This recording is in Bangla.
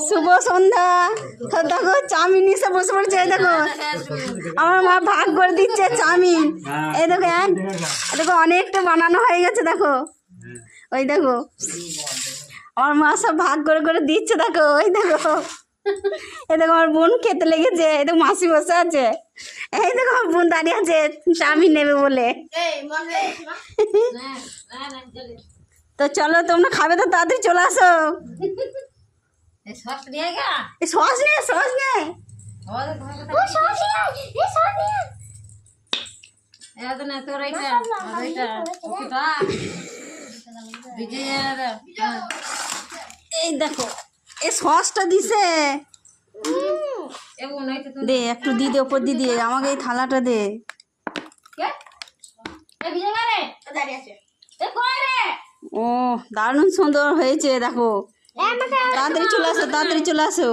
শুভ সন্ধ্যা। তো দেখো চাউমিন এসে বসে পড়েছে, এই দেখো আমার মা ভাগ করে দিচ্ছে চাউমিন। এই দেখো দেখো অনেকটা বানানো হয়ে গেছে, দেখো ওই দেখো আমার মা সব ভাগ করে করে দিচ্ছে, দেখো ওই দেখো। এই দেখো আমার বোন খেতে লেগেছে, এই দেখো মাসি বসে আছে, এই দেখো আমার বোন দাঁড়িয়ে আছে চাউমিন নেবে বলে। তো চলো তোমরা খাবে তো তাড়াতাড়ি চলে আসো। সস নে সস নে এই দেখো এই সসটা দিছে, দে একটু দি দে, ওপর দি দিয়ে আমাকে এই থালাটা দে। ও দারুণ সুন্দর হয়েছে, দেখো তাড়াতাড়ি চলে আসো, তাড়াতাড়ি চলে আসো।